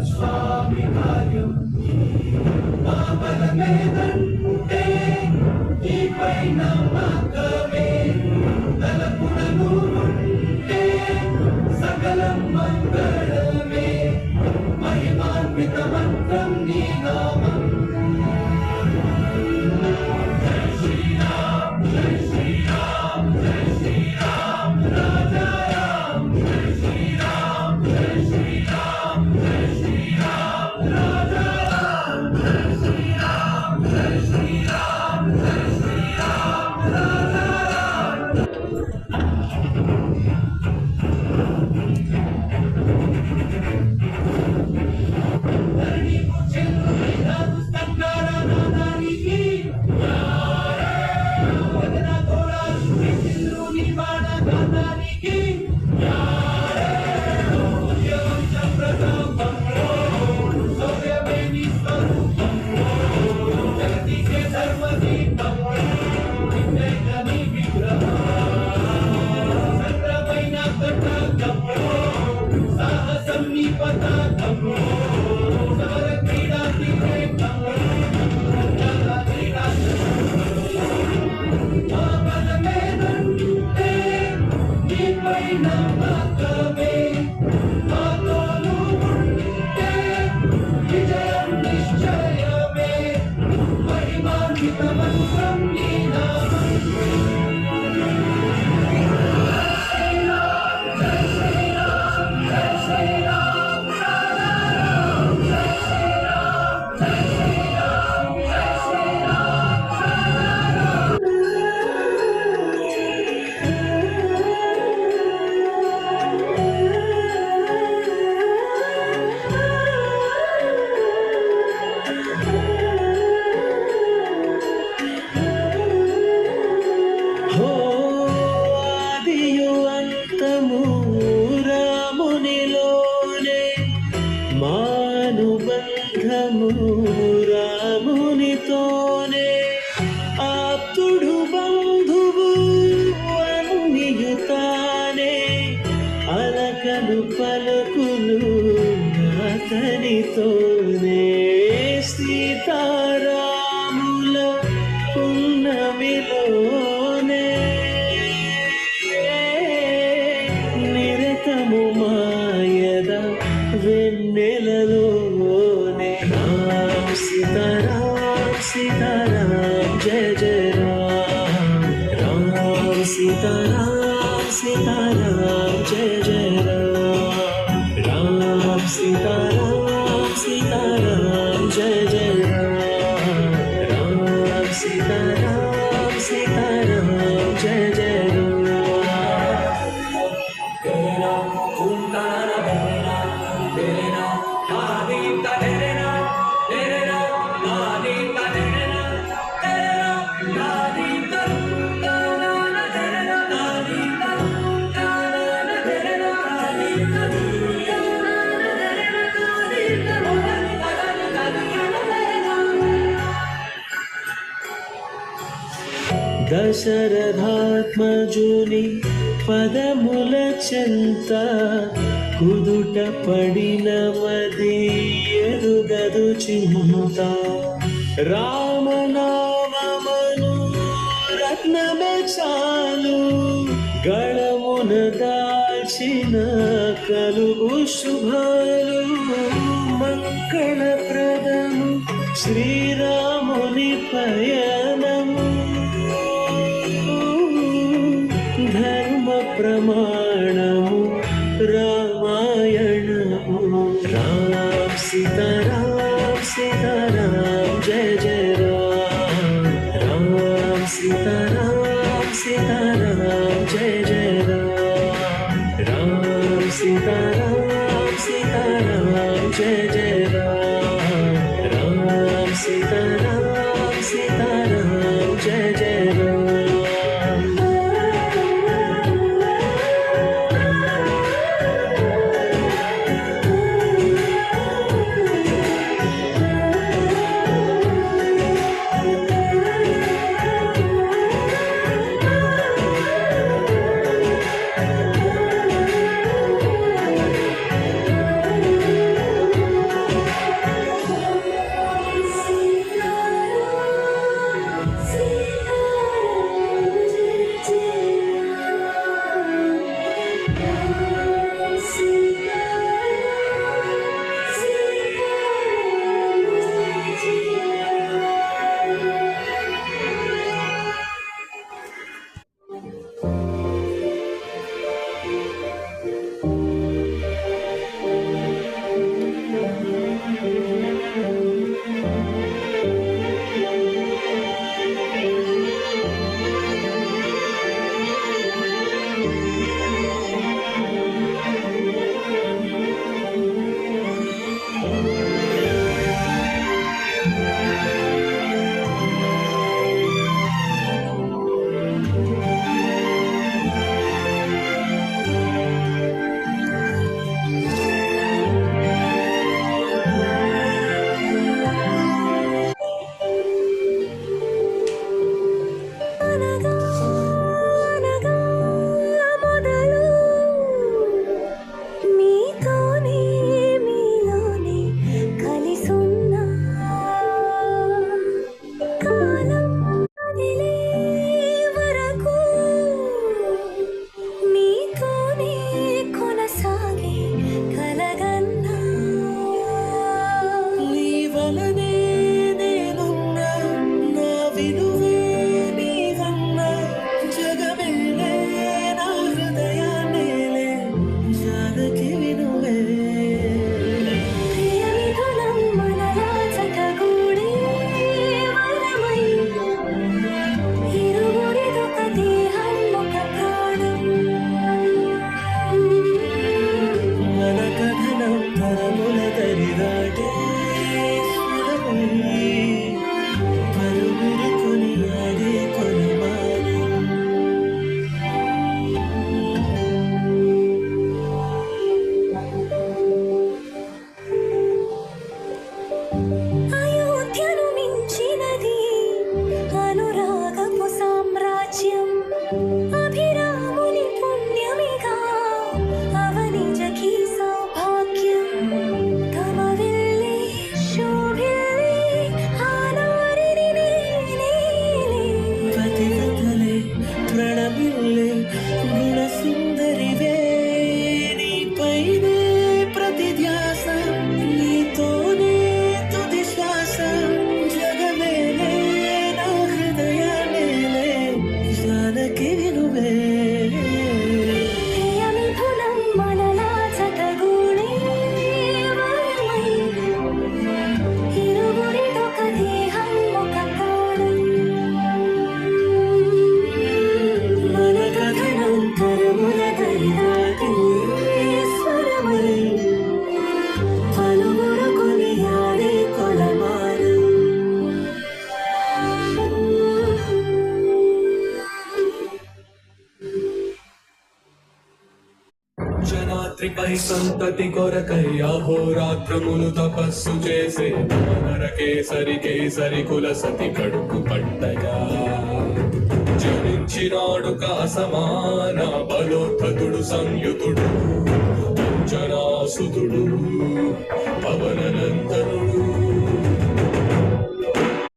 స్వామి కార్యం బలమేదంటే నీపై నమ్మకమే తలపునను ఉంటే సకలం మంగళమే మహిమాన్విత మంత్రం నీ నామం జై శ్రీరామ్ జై శ్రీరామ్ జై శ్రీరామ్ రాజా రామ్ జై శ్రీరామ్ జై శ్రీరామ్ జై శ్రీరామ్ రాజా రామ్ జై శ్రీరామ్ జై శ్రీరామ్ జై శ్రీరామ్ రాజా రామ్ ధరణికు చెల్లు రాజు స్థంగార నాదానికి వదన తోడాలు చంద్రుని బాణ గానానికి సూర్యవంశం ప్రతాపంలో సౌర్యమే నీ స్వరూపంలో జగతికే ధర్మదీపంలో నిన్నైన నీ విగ్రహం సత్రమైన కటాకంలో సాహసం నీ పతాకంలో సమర క్రీడా తిరేకంలో క్రీడా మా బలమేదంటే నీపై నమ్మకమే మాతోను ఉంటే విజయం నిశ్చయమే మహిమాన్విత మంత్రం నీ నామం ఆదియు అంతము రామునిలోనే మానుబంధము రామునితోనే ఆప్తుడు బంధువు అన్నియుతానే అలకలు పలుకులు అతనితోనే సీతారాముల పున్నమిలోనే నిరతము మాయద వెన్నెలలోనే రామ్ సీతారామ్ సీతారామ్ జయ జయ రామ్ రామ్ సీతారామ్ సీతారామ్ జయ జయ రామ్ రామ్ సీతారామ్ సీతారామ్ జయ జయ రామ్ రామ్ సీతారామ్ సీతారామ్ జయ జయ దశరథాత్మజుని పదముల చెంత కుదుట పడిన మది ఎరుగదు చింత రామనామమను రత్నమే చాలు గళమున దాల్చిన కలుగు శుభాలు మంగళప్రదము శ్రీరాముని పయనము ధర్మ ప్రమాణము రామాయణము రామ్ సీతారామ్ సీతారామ్ జయ జయ రామ్ రామ్ సీతారామ్ సీతారామ్ జయ జయ రామ్ రామ్ సీతారామ్ సీతారామ్ జయ జయ రామ్ రామ్ సీతారామ్ సీతారామ్ జయ జయ రామ్ అభిరాముని పుణ్యమిగా అవనిజకి సౌభాగ్యం తమవిల్లే శోభిల్లే ఆనారిని నేనే పతివ్రతలే ప్రణమిల్లే గుణసుందరివే నీపైనే ప్రతి ధ్యాస నీతోనే తుది శ్వాస జగమేలే నా హృదయమేలే జానకి నువ్వే ప్రియమిథునం మనలా జతగూడే వరమై ఇరువురిదొక దేహం ఒక ప్రాణం మన కథనం తరముల దరిదాటి స్వరమై పలువురు కొనియాడే కొలమానం జనాత్రిపై సంతతి కొరకై అహోరాత్రములు తపస్సు చేసే నరకేసరి కేసరి కుల సతి కడుపు పట్టగా జనించినాడు కాసమాన బలోద్ధతుడు సంయుతుడు అంజనాసుతుడు పవననందనుడు